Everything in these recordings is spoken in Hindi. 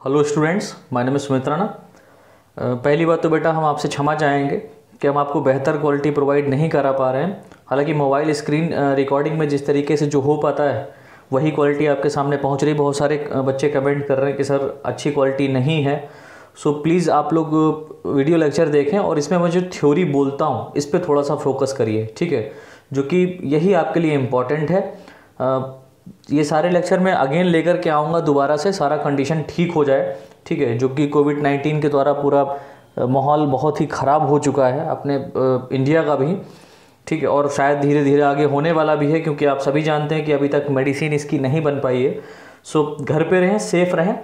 Hello students, my name is Sumitrana. पहली बात तो बेटा हम आपसे क्षमा चाहेंगे कि हम आपको बेहतर क्वालिटी प्रोवाइड नहीं करा पा रहे हैं। हालांकि मोबाइल स्क्रीन रिकॉर्डिंग में जिस तरीके से जो हो पाता है वही क्वालिटी आपके सामने पहुंच रही। बहुत सारे बच्चे कमेंट कर रहे हैं कि सर अच्छी क्वालिटी नहीं है। सो प्लीज़ आप लोग वीडियो लेक्चर देखें और इसमें मैं जो थ्योरी बोलता हूँ इस पर थोड़ा सा फोकस करिए, ठीक है, जो कि यही आपके लिए इम्पॉर्टेंट है। ये सारे लेक्चर मैं अगेन लेकर के आऊँगा दोबारा से, सारा कंडीशन ठीक हो जाए, ठीक है, जो कि कोविड-19 के द्वारा पूरा माहौल बहुत ही ख़राब हो चुका है अपने इंडिया का भी, ठीक है, और शायद धीरे धीरे आगे होने वाला भी है, क्योंकि आप सभी जानते हैं कि अभी तक मेडिसिन इसकी नहीं बन पाई है। सो घर पे रहें, सेफ़ रहें,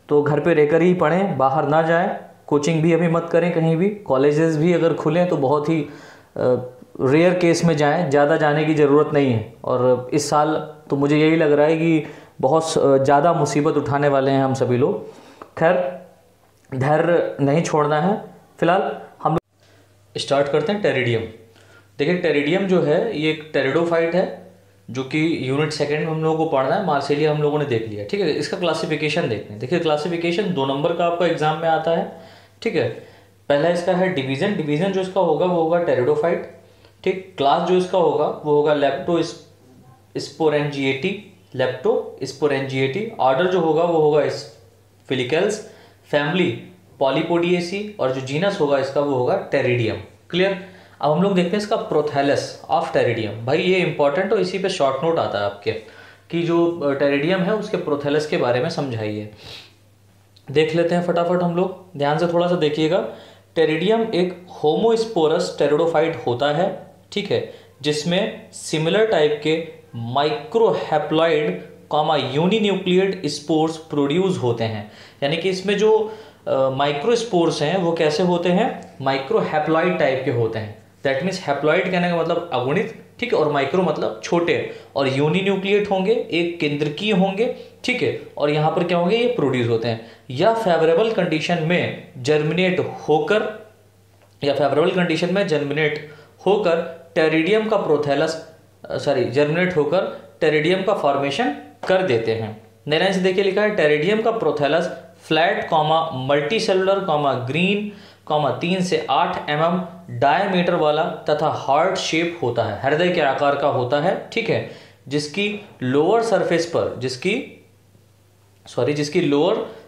तो घर पे रहकर ही पढ़ें, बाहर ना जाएं, कोचिंग भी अभी मत करें कहीं भी। कॉलेजेस भी अगर खुलें तो बहुत ही रेयर केस में जाएं, ज़्यादा जाने की ज़रूरत नहीं है। और इस साल तो मुझे यही लग रहा है कि बहुत ज़्यादा मुसीबत उठाने वाले हैं हम सभी लोग। खैर, धैर्य नहीं छोड़ना है। फिलहाल हम लोग स्टार्ट करते हैं टेरिडियम। देखिए, टेरिडियम जो है ये एक टेरिडोफाइट है, जो कि यूनिट सेकंड में हम लोगों को पढ़ना है। मार्सिलिया हम लोगों ने देख लिया, ठीक है। इसका क्लासिफिकेशन देखते हैं। देखिए, क्लासिफिकेशन 2 नंबर का आपका एग्जाम में आता है, ठीक है। पहला इसका है डिवीज़न। डिवीज़न जो इसका होगा वो होगा टेरिडोफाइट, ठीक। क्लास जो इसका होगा वो होगा लेप्टोस्पोरेंजिएटी, लेप्टोस्पोरेंजिएटी। ऑर्डर जो होगा वो होगा फिलिकल्स। फैमिली पॉलीपोडिएसी, और जो जीनस होगा इसका वो होगा टेरिडियम। क्लियर। अब हम लोग देखते हैं इसका प्रोथैलस ऑफ टेरिडियम। भाई ये इंपॉर्टेंट, और इसी पे शॉर्ट नोट आता है आपके कि जो टेरिडियम है उसके प्रोथैलस के बारे में समझाइए। देख लेते हैं फटाफट हम लोग, ध्यान से थोड़ा सा देखिएगा। टेरिडियम एक होमोस्पोरस टेरिडोफाइट होता है, ठीक है, जिसमें सिमिलर टाइप के माइक्रोहैप्लॉइड यूनिन्यूक्लियड स्पोर्स प्रोड्यूस होते हैं। यानी कि इसमें जो माइक्रोस्पोर्स हैं वो कैसे होते हैं, माइक्रोहैप्लॉइड टाइप के होते हैं। दैट मीन्स हैप्लॉइड कहने का मतलब अगुणित, ठीक है, और माइक्रो मतलब छोटे, और यूनिन्यूक्लिएट होंगे, एक केंद्रकीय होंगे, ठीक है, और यहाँ पर क्या होंगे, ये प्रोड्यूस होते हैं। या फेवरेबल कंडीशन में जर्मिनेट होकर टेरिडियम का प्रोथैलस जर्मिनेट होकर टेरिडियम का फॉर्मेशन कर देते हैं। नए लाइन से देखिए, लिखा है टेरिडियम का prothallus flat multi cellular green 3 से 8 mm डायमीटर वाला तथा हार्ट शेप होता है, हृदय के आकार का होता है, ठीक है, जिसकी लोअर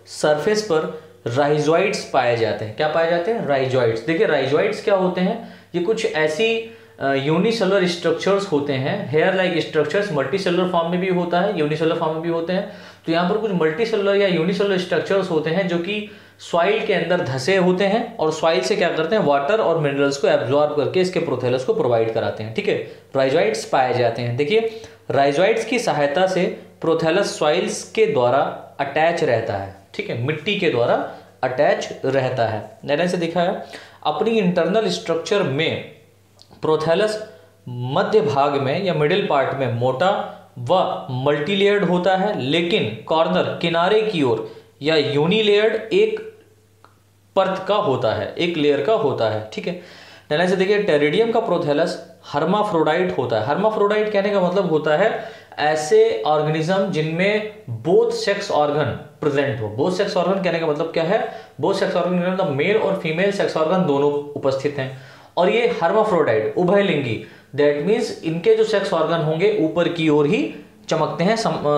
सरफेस पर राइजोइड्स पाए जाते हैं। क्या पाए जाते हैं? राइजोइड्स। देखिए, राइजोइड्स क्या होते हैं? ये कुछ ऐसी यूनिसेलुलर स्ट्रक्चर्स होते हैं, hair like structures. Multicellular form में भी होता है, यूनिसेलुलर फॉर्म में भी होते हैं। तो यहाँ पर कुछ मल्टी सेलुलर या यूनिसेलुलर स्ट्रक्चर्स होते हैं जो कि सॉइल के अंदर धसे होते हैं, और सॉइल से क्या करते हैं, वाटर और मिनरल्स को एब्जॉर्ब करके इसके प्रोथैलस को प्रोवाइड कराते हैं, ठीक है। राइजोइड्स पाए जाते हैं। देखिए, राइजोइड्स की सहायता से प्रोथैलस सॉइल्स के द्वारा अटैच रहता है, ठीक है, मिट्टी के द्वारा अटैच रहता है। नैन से दिखा है, अपनी इंटरनल स्ट्रक्चर में प्रोथैलस मध्य भाग में या मिडिल पार्ट में मोटा व मल्टीलेयर्ड होता है, लेकिन कॉर्नर किनारे की ओर या यूनिलेयर्ड एक परत का होता है, एक लेयर का होता है, ठीक है। नैन से देखिए, टेरिडियम का प्रोथैलस हर्माफ्रोडाइट होता है। हर्माफ्रोडाइट कहने का मतलब होता है ऐसे ऑर्गेनिज्म जिनमें बोथ सेक्स ऑर्गन प्रेजेंट हो। बोथ सेक्स ऑर्गन कहने का मतलब क्या है? बोथ सेक्स ऑर्गन मतलब मेल और फीमेल सेक्स ऑर्गन दोनों उपस्थित हैं, और ये हर्माफ्रोडाइट उभयलिंगी। दैट मीन्स इनके जो सेक्स ऑर्गन होंगे ऊपर की ओर ही चमकते हैं,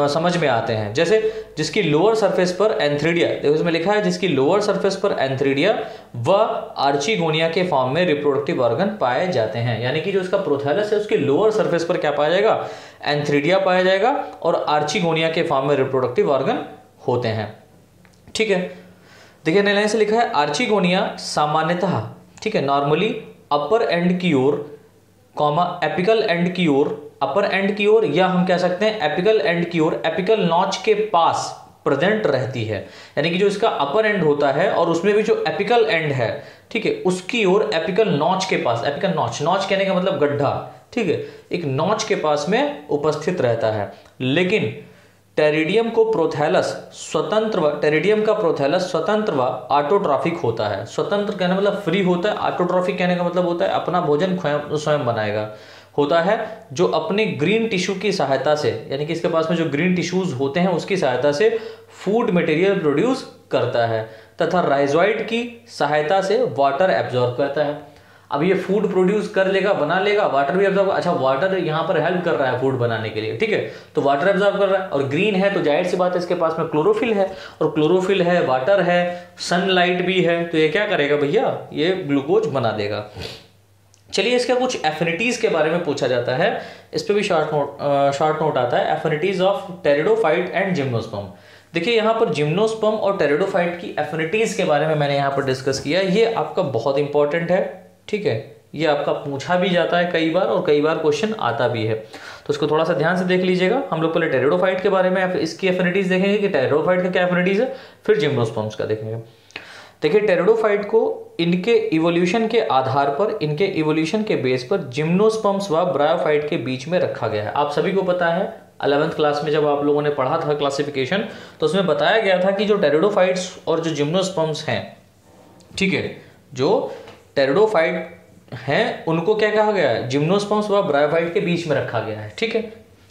समझ में आते हैं। जैसे जिसकी लोअर सरफेस पर एंथ्रीडिया, देखो इसमें लिखा है, जिसकी लोअर सरफेस पर एंथ्रीडिया व आर्चिगोनिया के फॉर्म में रिप्रोडक्टिव ऑर्गन पाए जाते हैं। यानी कि जो इसका प्रोथैलस है उसकी लोअर सरफेस पर क्या पाया जाएगा? एंथ्रीडिया पाया जाएगा, और आर्चिगोनिया के फॉर्म में रिप्रोडक्टिव ऑर्गन होते हैं, ठीक है। देखिए, नई लाइन से लिखा है, आर्चिगोनिया सामान्यतः, ठीक है, नॉर्मली अपर एंड की ओर एपिकल एंड की ओर, अपर एंड की ओर, या हम कह सकते हैं एपिकल एंड की ओर, एपिकल नॉच के पास प्रेजेंट रहती है। यानी कि जो इसका अपर एंड होता है और उसमें भी जो एपिकल एंड है, ठीक है, उसकी ओर एपिकल नॉच के पास, एपिकल नॉच कहने का मतलब गड्ढा, ठीक है, एक नॉच के पास में उपस्थित रहता है। लेकिन टेरिडियम का प्रोथैलस स्वतंत्र व ऑटोट्रॉफिक होता है। स्वतंत्र कहने मतलब फ्री होता है, ऑटोट्रॉफिक कहने का मतलब होता है अपना भोजन स्वयं बनाएगा, होता है, जो अपने ग्रीन टिश्यू की सहायता से, यानी कि इसके पास में जो ग्रीन टिश्यूज होते हैं उसकी सहायता से फूड मटेरियल प्रोड्यूस करता है तथा राइजोइड की सहायता से वाटर एब्जॉर्ब करता है। अब ये फूड प्रोड्यूस कर लेगा, बना लेगा, वाटर भी एब्जॉर्ब, अच्छा वाटर यहाँ पर हेल्प कर रहा है फूड बनाने के लिए, ठीक है, तो वाटर एब्जॉर्ब कर रहा है और ग्रीन है तो जाहिर सी बात है इसके पास में क्लोरोफिल है, और क्लोरोफिल है, वाटर है, सनलाइट भी है, तो ये क्या करेगा भैया, ये ग्लूकोज बना देगा। चलिए इसका कुछ एफिनिटीज के बारे में पूछा जाता है, इस पर भी शॉर्ट नोट आता है, affinities of pteridophyte and gymnosperm. देखिए यहाँ पर जिम्नोस्पर्म और टेरिडोफाइट की एफिनिटीज के बारे में मैंने यहाँ पर डिस्कस किया, ये आपका बहुत इंपॉर्टेंट है, ठीक है, ये आपका पूछा भी जाता है कई बार और कई बार क्वेश्चन आता भी है, तो इसको थोड़ा सा ध्यान से देख लीजिएगा। हम लोग पहले टेरिडोफाइट के बारे में इसकी एफिनिटीज देखेंगे कि टेरिडोफाइट का क्या एफिनिटीज है, फिर जिम्नोस्पर्म्स का देखेंगे। देखिए टेरिडोफाइट को इनके इवोल्यूशन के आधार पर, इनके इवोल्यूशन के बेस पर जिम्नोस्पर्म्स व ब्रायोफाइट के बीच में रखा गया है। आप सभी को पता है 11th क्लास में जब आप लोगों ने पढ़ा था क्लासिफिकेशन, तो उसमें बताया गया था कि जो टेरिडोफाइट्स और जो जिम्नोस्पर्म्स हैं, ठीक है, जो टेरिडोफाइट हैं उनको क्या कहा गया है, जिम्नोस्पर्म्स व ब्रायोफाइट के बीच में रखा गया है, ठीक है,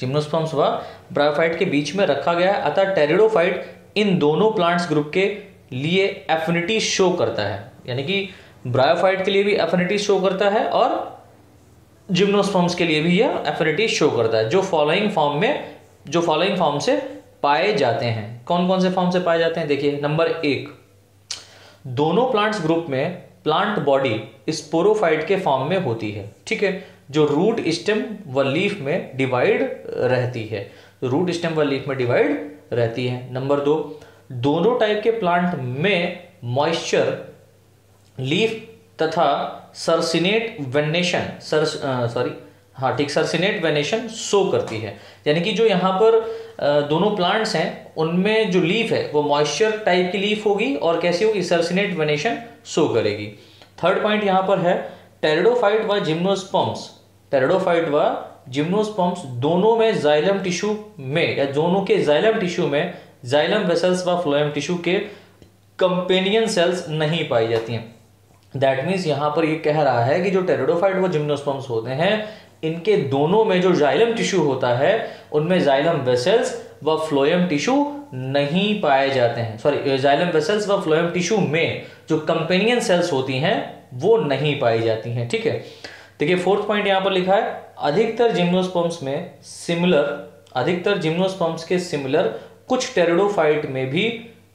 जिम्नोस्पर्म्स व ब्रायोफाइट के बीच में रखा गया है। अतः टेरिडोफाइट इन दोनों प्लांट्स ग्रुप के लिए एफिनिटी शो करता है, यानी कि ब्रायोफाइट के लिए भी एफिनिटी शो करता है और जिम्नोस्पर्म्स के लिए भी यह एफिनिटी शो करता है, जो फॉलोइंग फॉर्म से पाए जाते हैं। कौन कौन से फॉर्म से पाए जाते हैं, देखिए नंबर 1, दोनों प्लांट्स ग्रुप में प्लांट बॉडी स्पोरोफाइट के फॉर्म में होती है, ठीक है, जो रूट स्टेम व लीफ में डिवाइड रहती है, रूट स्टेम व लीफ में डिवाइड रहती है। नंबर 2, दोनों टाइप के प्लांट में मॉइस्चर लीफ तथा सर्सिनेट वेनेशन शो करती है, यानी कि जो यहाँ पर दोनों प्लांट्स हैं उनमें जो लीफ है वो मॉइस्चर टाइप की लीफ होगी और कैसी होगी, सर्सिनेट वेनेशन शो करेगी। थर्ड पॉइंट यहाँ पर है टेरिडोफाइट व जिम्नोस्पर्म्स दोनों में जाइलम टिश्यू में, या दोनों के जाइलम टिश्यू में जाइलम वेसल्स व फ्लोएम टिश्यू के कंपेनियन सेल्स नहीं पाई जाती हैं। दैट मीन्स यहाँ पर ये कह रहा है कि जो टेरिडोफाइट व जिम्नोस्पर्म्स होते हैं इनके दोनों में जो जाइलम टिश्यू होता है उनमें जाइलम वेसल्स व फ्लोएम टिश्यू नहीं पाए जाते हैं, सॉरी, जाइलम वेसल्स व फ्लोएम टिश्यू में जो कंपेनियन सेल्स होती हैं वो नहीं पाई जाती हैं, ठीक है। देखिए फोर्थ पॉइंट यहाँ पर लिखा है, अधिकतर जिम्नोस्पर्म्स के सिमिलर कुछ टेरिडोफाइट में भी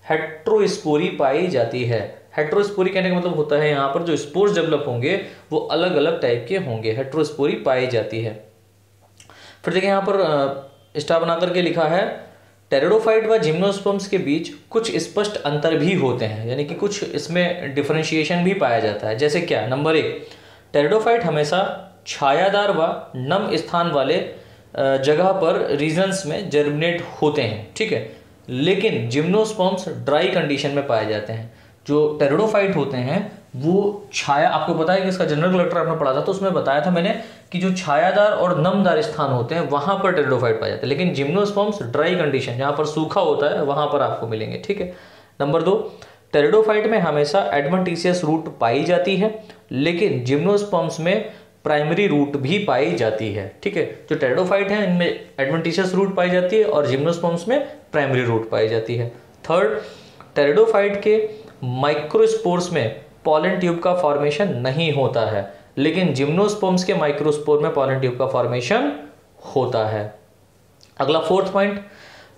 हेट्रोस्पोरी पाई जाती है। हेट्रोस्पोरी कहने का मतलब होता है यहाँ पर जो स्पोर्स डेवलप होंगे वो अलग अलग टाइप के होंगे, हेट्रोस्पोरी पाई जाती है। फिर देखिए यहाँ पर स्टार बना करके लिखा है, टेरिडोफाइट व जिम्नोस्पर्म्स के बीच कुछ स्पष्ट अंतर भी होते हैं, यानी कि कुछ इसमें डिफरेंशिएशन भी पाया जाता है। जैसे क्या, नंबर 1, टेरिडोफाइट हमेशा छायादार व नम स्थान वाले जगह पर रीजन्स में जर्मिनेट होते हैं, ठीक है, लेकिन जिम्नोस्पर्म्स ड्राई कंडीशन में पाए जाते हैं। जो टेरिडोफाइट होते हैं वो छाया, आपको पता है कि इसका जनरल कलेक्टर आपने पढ़ा था तो उसमें बताया था मैंने कि जो छायादार और नमदार स्थान होते हैं वहां पर टेरिडोफाइट पाए जाते हैं, लेकिन जिम्नोस्पर्म्स ड्राई कंडीशन जहां पर सूखा होता है वहां पर आपको मिलेंगे, ठीक है। नंबर 2, टेरिडोफाइट में हमेशा एडवेंटिशियस रूट पाई जाती है, लेकिन जिम्नोस्पर्म्स में प्राइमरी रूट भी पाई जाती है, ठीक है। जो टेरिडोफाइट है इनमें एडवेंटिशियस रूट पाई जाती है और जिम्नोस्पर्म्स में प्राइमरी रूट पाई जाती है। थर्ड, टेरिडोफाइट के माइक्रोस्पोर्स में पॉलन ट्यूब का फॉर्मेशन नहीं होता है, लेकिन जिम्नोस्पर्म्स के माइक्रोस्पोर में पॉलन ट्यूब का फॉर्मेशन होता है। अगला फोर्थ पॉइंट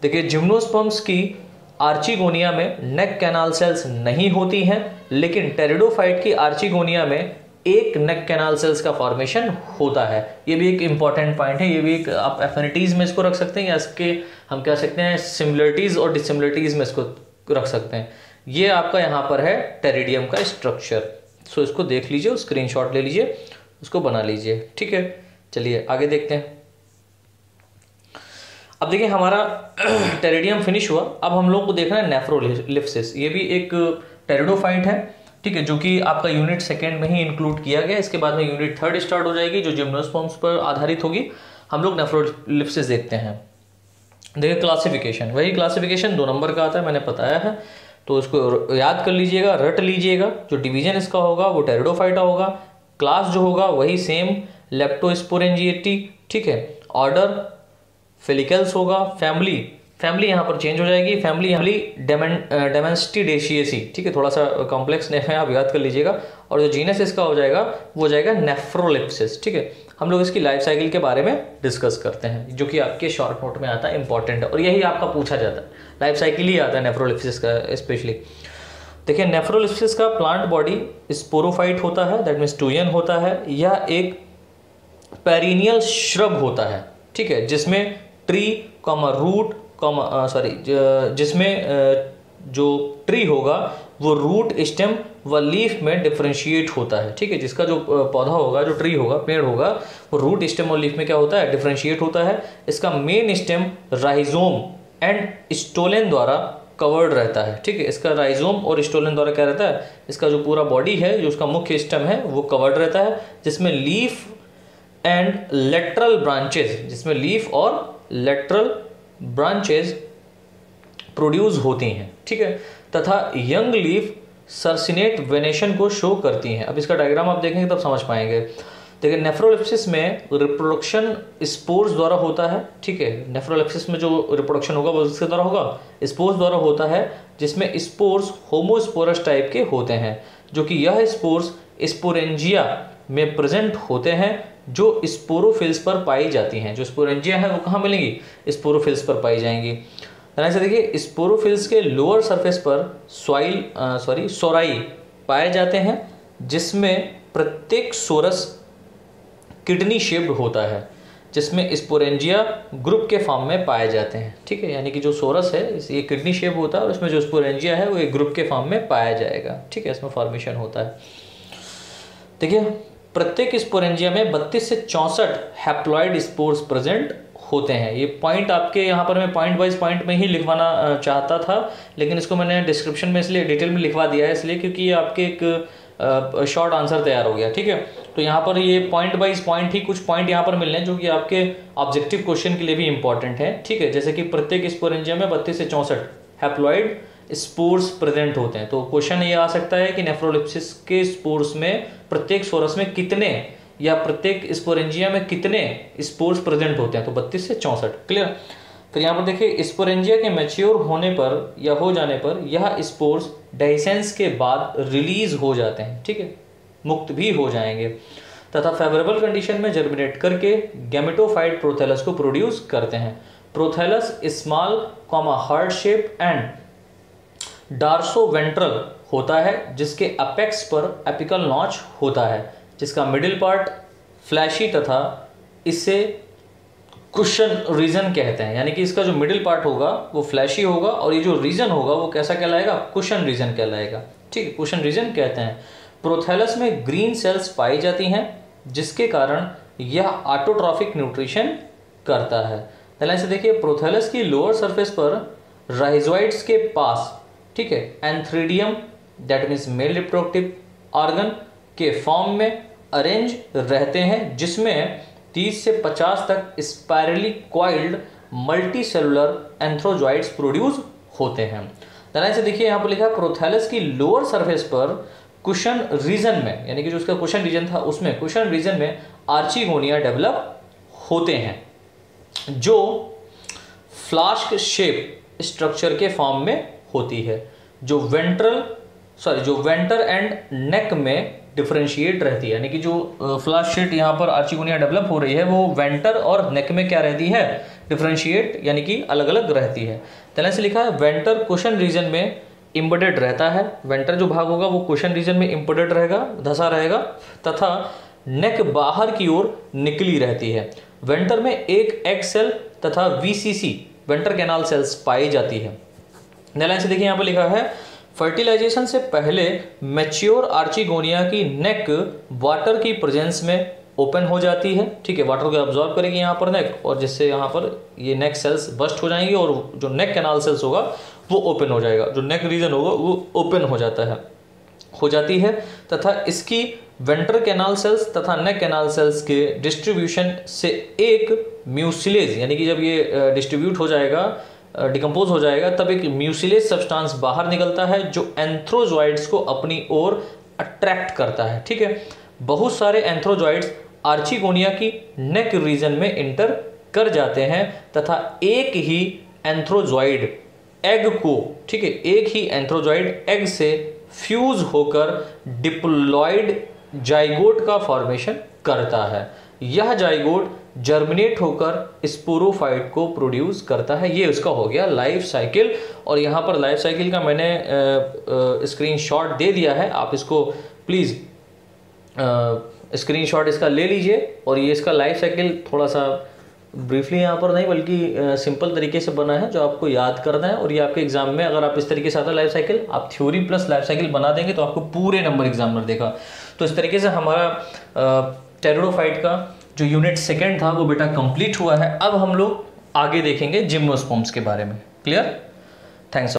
देखिए, जिम्नोस्पर्म्स की आर्चिगोनिया में नेक कैनाल सेल्स नहीं होती हैं, लेकिन टेरिडोफाइट की आर्चिगोनिया में एक नेक कैनाल सेल्स का फॉर्मेशन होता है। ये भी एक इंपॉर्टेंट पॉइंट है, ये भी एक आप एफिनिटीज में इसको रख सकते हैं या इसके हम कह सकते हैं सिमिलरिटीज और डिसिमिलरिटीज में इसको रख सकते हैं। ये आपका यहाँ पर है टेरिडियम का स्ट्रक्चर, सो इसको देख लीजिए, स्क्रीनशॉट ले लीजिए, उसको बना लीजिए, ठीक है। चलिए आगे देखते हैं। अब देखिए हमारा टेरिडियम फिनिश हुआ, अब हम लोग को देखना है नेफ्रोलिप्सिस। ये भी एक टेरिडोफाइट है, ठीक है, जो कि आपका यूनिट 2 में ही इंक्लूड किया गया। इसके बाद में यूनिट 3 स्टार्ट हो जाएगी जो जिम्नोस्पर्म्स पर आधारित होगी। हम लोग नेफ्रोलिप्सिस देखते हैं। देखिए क्लासिफिकेशन, वही क्लासिफिकेशन 2 नंबर का आता है, मैंने बताया है, तो उसको याद कर लीजिएगा, रट लीजिएगा। जो डिवीजन इसका होगा वो टेरिडोफाइटा होगा, क्लास जो होगा वही सेम लेप्टोस्पोरेंजिएटी, ठीक है, ऑर्डर फेलिकल्स होगा, फैमिली फैमिली यहाँ पर चेंज हो जाएगी, फैमिली डेमेंस्टिडेशियसी, ठीक है, थोड़ा सा कॉम्प्लेक्स नेम है, आप याद कर लीजिएगा। और जो जीनस इसका हो जाएगा वो हो जाएगा नेफ्रोलिप्सिस, ठीक है। हम लोग इसकी लाइफ साइकिल के बारे में डिस्कस करते हैं, जो कि आपके शॉर्ट नोट में आता है, इंपॉर्टेंट है, और यही आपका पूछा जाता है, लाइफ साइकिल ही आता है नेफ्रोलिप्सिस का स्पेशली। देखिए नेफ्रोलिप्सिस का प्लांट बॉडी स्पोरोफाइट होता है, दैट मीन्स टूयन होता है। यह एक पेरिनियल श्रब होता है, ठीक है, जिसमें ट्री रूट जिसमें जो ट्री होगा वो रूट, स्टेम व लीफ में डिफरेंशिएट होता है, ठीक है। जिसका जो पौधा होगा, जो ट्री होगा, पेड़ होगा, वो रूट, स्टेम और लीफ में क्या होता है, डिफरेंशिएट होता है। इसका main stem rhizome and stolen द्वारा कवर्ड रहता है, ठीक है। इसका राइजोम और स्टोलेन द्वारा क्या रहता है, इसका जो पूरा बॉडी है, जो उसका मुख्य स्टेम है, वो कवर्ड रहता है, जिसमें लीफ एंड लेटरल ब्रांचेज, जिसमें लीफ और लेटरल ब्रांचेज प्रोड्यूस होती हैं, ठीक है, तथा यंग लीफ सर्सिनेट वेनेशन को शो करती हैं। अब इसका डायग्राम आप देखेंगे तब समझ पाएंगे। देखिए नेफ्रोलिप्सिस में रिप्रोडक्शन स्पोर्स द्वारा होता है, ठीक है। नेफ्रोलिप्सिस में जो रिप्रोडक्शन होगा वो किसके द्वारा होगा, स्पोर्स द्वारा होता है, जिसमें स्पोर्स होमोस्पोरस टाइप के होते हैं, जो कि यह स्पोर्स स्पोरेंजिया में प्रेजेंट होते हैं, जो स्पोरोफिल्स पर पाई जाती हैं। जो स्पोरेंजिया है वो कहाँ मिलेंगी, स्पोरोफिल्स पर पाई जाएंगी। ऐसे देखिए स्पोरोफिल्स के लोअर सरफेस पर सोराई पाए जाते हैं, जिसमें प्रत्येक सोरस किडनी शेप्ड होता है, जिसमें स्पोरेंजिया ग्रुप के फॉर्म में पाए जाते हैं, ठीक है। यानी कि जो सोरस है ये किडनी शेप होता है, और उसमें जो स्पोरेंजिया है वो एक ग्रुप के फॉर्म में पाया जाएगा, ठीक है, इसमें फॉर्मेशन होता है। देखिए प्रत्येक स्पोरेंजिया में 32 से 64 हैप्लॉइड स्पोर्स प्रेजेंट होते हैं। ये पॉइंट आपके यहाँ पर मैं पॉइंट वाइज पॉइंट में ही लिखवाना चाहता था, लेकिन इसको मैंने डिस्क्रिप्शन में इसलिए डिटेल में लिखवा दिया है, इसलिए क्योंकि ये आपके एक शॉर्ट आंसर तैयार हो गया, ठीक है। तो यहाँ पर ये पॉइंट वाइज पॉइंट ही कुछ पॉइंट यहाँ पर मिलने हैं, जो कि आपके ऑब्जेक्टिव क्वेश्चन के लिए भी इंपॉर्टेंट है, ठीक है। जैसे कि प्रत्येक स्पोरेंजिया में 32 से 64 हैप्लॉइड स्पोर्स प्रेजेंट होते हैं। तो क्वेश्चन ये आ सकता है कि नेफ्रोलिप्सिस के स्पोर्स में प्रत्येक सोरस में कितने, या प्रत्येक स्पोरेंजिया में कितने स्पोर्स प्रेजेंट होते हैं, तो 32 से 64, क्लियर। फिर यहाँ पर देखिए स्पोरेंजिया के मैच्योर होने पर या हो जाने पर यह स्पोर्स डाइसेंस के बाद रिलीज हो जाते हैं, ठीक है, मुक्त भी हो जाएंगे, तथा फेवरेबल कंडीशन में जर्मिनेट करके गैमेटोफाइट प्रोथैलस को प्रोड्यूस करते हैं। Prothallus small heart shape and dorsoventral होता है, जिसके अपेक्स पर एपिकल नॉच होता है, जिसका मिडिल पार्ट फ्लैशी तथा इसे कुशन रीजन कहते हैं। यानी कि इसका जो मिडिल पार्ट होगा वो फ्लैशी होगा, और ये जो रीजन होगा वो कैसा कहलाएगा, कुशन रीजन कहलाएगा, ठीक है, कुशन रीजन कहते हैं। प्रोथैलस में ग्रीन सेल्स पाई जाती हैं, जिसके कारण यह ऑटोट्रॉफिक न्यूट्रिशन करता है। पहले से देखिए प्रोथैलस की लोअर सरफेस पर राइजोइड्स के पास, ठीक है, antheridium that means male reproductive organ के फॉर्म में अरेंज रहते हैं, जिसमें 30 से 50 तक spirally coiled multi cellular antherozoids produce होते हैं। तरह से देखिए यहाँ पर लिखा है प्रोथैलस की लोअर सरफेस पर कुशन रीजन में, यानी कि जो उसका कुशन रीजन था उसमें कुशन रीजन में आर्चिगोनिया डेवलप होते हैं, जो फ्लास्क शेप स्ट्रक्चर के फॉर्म में होती है, जो वेंटर एंड नेक में डिफरेंशिएट रहती है। यानी कि जो फ्लास्क शेप यहाँ पर आर्चिगोनिया डेवलप हो रही है वो वेंटर और नेक में क्या रहती है, डिफरेंशिएट, यानी कि अलग अलग रहती है। तरह से लिखा है वेंटर कुशन रीजन में इम्बेडेड रहता है, वेंटर जो भाग होगा वो कुशन रीजन में इम्बेडेड रहेगा, धसा रहेगा, तथा नेक बाहर की ओर निकली रहती है। वेंटर में एक एग सेल तथा वीसीसी वेंटर कैनाल सेल्स पाई जाती है। लाइन से देखिए यहाँ पर लिखा है फर्टिलाइजेशन से पहले मैच्योर आर्चिगोनिया की नेक वाटर की प्रेजेंस में ओपन हो जाती है, ठीक है, वाटर को एब्जॉर्ब करेगी यहाँ पर नेक, और जिससे यहाँ पर ये नेक सेल्स बस्ट हो जाएंगी और जो नेक कैनाल सेल्स होगा वो ओपन हो जाएगा, जो नेक रीजन होगा वो ओपन हो जाती है तथा इसकी वेंटर कैनाल सेल्स तथा नेक कैनाल सेल्स के डिस्ट्रीब्यूशन से एक म्यूसिलेज, यानी कि जब ये डिस्ट्रीब्यूट हो जाएगा, डिकम्पोज हो जाएगा, तब एक म्यूसिलेज सब्सटेंस बाहर निकलता है जो एंथ्रोजॉइड्स को अपनी ओर अट्रैक्ट करता है, ठीक है। बहुत सारे एंथ्रोजॉइड्स आर्चिगोनिया की नेक रीजन में इंटर कर जाते हैं तथा एक ही एंथ्रोजॉइड एग को, ठीक है, एक ही एंथ्रोजॉइड एग से फ्यूज होकर डिप्लॉयड जाइगोट का फॉर्मेशन करता है। यह जाइगोट जर्मिनेट होकर स्पोरोफाइट को प्रोड्यूस करता है। ये उसका हो गया लाइफ साइकिल। और यहाँ पर लाइफ साइकिल का मैंने स्क्रीनशॉट दे दिया है, आप इसको प्लीज़ स्क्रीनशॉट इसका ले लीजिए। और ये इसका लाइफ साइकिल थोड़ा सा ब्रीफली यहाँ पर नहीं बल्कि सिंपल तरीके से बना है जो आपको याद करना है। और ये आपके एग्जाम में अगर आप इस तरीके से आता है लाइफ साइकिल, आप थ्योरी प्लस लाइफ साइकिल बना देंगे तो आपको पूरे नंबर एग्जामिनर देगा। तो इस तरीके से हमारा टेरिडोफाइट का जो यूनिट सेकंड था वो बेटा कंप्लीट हुआ है। अब हम लोग आगे देखेंगे जिम्नोस्पर्म्स के बारे में। क्लियर? थैंक्स।